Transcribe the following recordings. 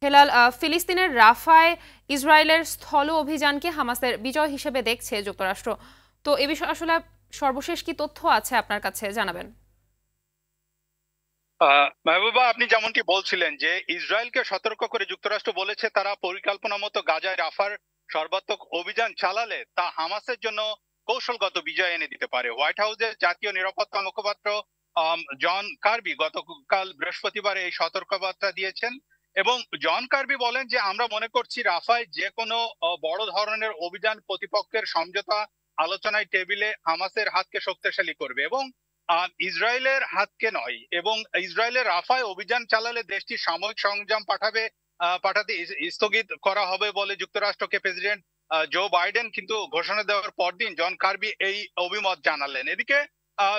হেলাল, ফিলিস্তিনের রাফায় ইসরায়েলের স্থল অভিযানকে হামাসের বিজয় হিসেবে দেখছে যুক্তরাষ্ট্র। তো এ বিষয়ে আসলে সর্বশেষ কি তথ্য আছে আপনার কাছে জানাবেন? মেহবুবা, আপনি যেমনটি বলছিলেন যে ইসরায়েলকে সতর্ক করে যুক্তরাষ্ট্র বলেছে তারা পরিকল্পনা মতো গাজায় রাফার সর্বাত্মক অভিযান চালালে তা হামাসের জন্য কৌশলগত বিজয় এনে দিতে পারে। হোয়াইট হাউসের জাতীয় নিরাপত্তা মুখপাত্র জন কার্বি গতকাল বৃহস্পতিবার এই সতর্কবার্তা দিয়েছেন এবং জন কার্বি বলেন যে আমরা মনে করছি রাফায় যে কোনো বড় ধরনের অভিযান প্রতিপক্ষের সমঝোতা আলোচনায় টেবিলে হামাসের হাতকে শক্তিশালী করবে এবং ইসরায়েলের হাতকে নয়। এবং ইসরায়েলের রাফায় অভিযান চালালে দেশটির সামরিক সরঞ্জাম পাঠাতে স্থগিত করা হবে বলে যুক্তরাষ্ট্রকে প্রেসিডেন্ট জো বাইডেন কিন্তু ঘোষণা দেওয়ার পরদিন জন কার্বি এই অভিমত জানালেন। এদিকে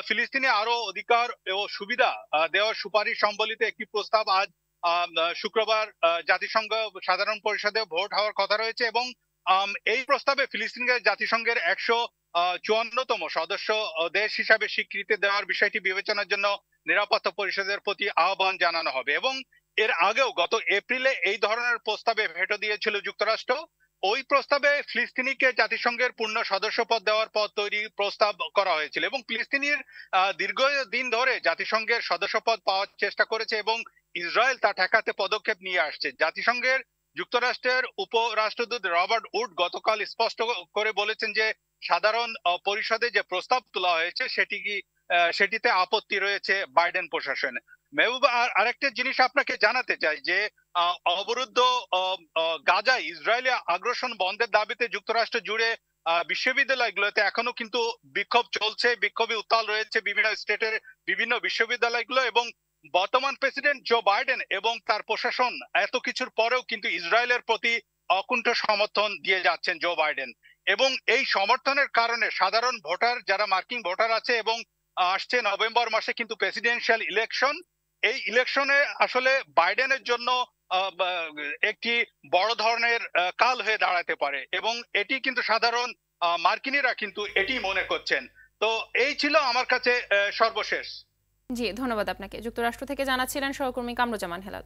ফিলিস্তিনি আরো অধিকার ও সুবিধা দেওয়ার সুপারিশ সম্বলিত একটি প্রস্তাব আজ শুক্রবার জাতিসংঘ সাধারণ পরিষদে ভোট হওয়ার কথা রয়েছে এবং এই প্রস্তাবে ফিলিস্তিনকে জাতিসংঘের 154তম সদস্য দেশ হিসাবে স্বীকৃতি দেওয়ার বিষয়টি বিবেচনার জন্য নিরাপত্তা পরিষদের প্রতি আহ্বান জানানো হবে। এবং এর আগেও গত এপ্রিলে এই ধরনের প্রস্তাবে ভেটো দিয়েছিল যুক্তরাষ্ট্র। ওই প্রস্তাবে ফিলিস্তিনিকে জাতিসংঘের পূর্ণ সদস্যপদ দেওয়ার পর তৈরি প্রস্তাব করা হয়েছিল এবং ফিলিস্তিনির দীর্ঘদিন ধরে জাতিসংঘের সদস্যপদ পাওয়ার চেষ্টা করেছে এবং ইসরায়েল তা ঠেকাতে পদক্ষেপ নিয়ে আসছে। জাতিসংঘের যুক্তরাষ্ট্রের উপরাষ্ট্রদূত রবার্ট উড গতকাল স্পষ্ট করে বলেছেন যে সাধারণ পরিষদে যে প্রস্তাব তোলা হয়েছে সেটিতে আপত্তি রয়েছে বাইডেন প্রশাসনে। মেহবুবা, আরেকটা জিনিস আপনাকে জানাতে চাই যে অবরুদ্ধ গাজায় ইসরায়েলি আগ্রাসন বন্ধের দাবিতে যুক্তরাষ্ট্র জুড়ে বিশ্ববিদ্যালয়গুলোতে এখনো কিন্তু বিক্ষোভ চলছে, বিক্ষোভে উত্তাল রয়েছে বিভিন্ন স্টেটের বিভিন্ন বিশ্ববিদ্যালয়গুলো এবং বর্তমান প্রেসিডেন্ট জো বাইডেন এবং তার প্রশাসন এত কিছুর পরেও কিন্তু ইসরায়েলের প্রতি অকুণ্ঠ সমর্থন দিয়ে যাচ্ছেন জো বাইডেন। এবং এই সমর্থনের কারণে সাধারণ ভোটার যারা মার্কিন ভোটার আছে এবং আসছে নভেম্বর মাসে কিন্তু প্রেসিডেন্সিয়াল ইলেকশন, এই ইলেকশনে আসলে বাইডেনের জন্য একটি বড় ধরনের কাল হয়ে দাঁড়াতে পারে এবং এটি কিন্তু সাধারণ মার্কিনিরা কিন্তু এটি মনে করছেন। তো এই ছিল আমার কাছে সর্বশেষ। জি, ধন্যবাদ আপনাকে। যুক্তরাষ্ট্র থেকে জানাচ্ছিলেন সহকর্মী কামরুজ্জামান হেলাল।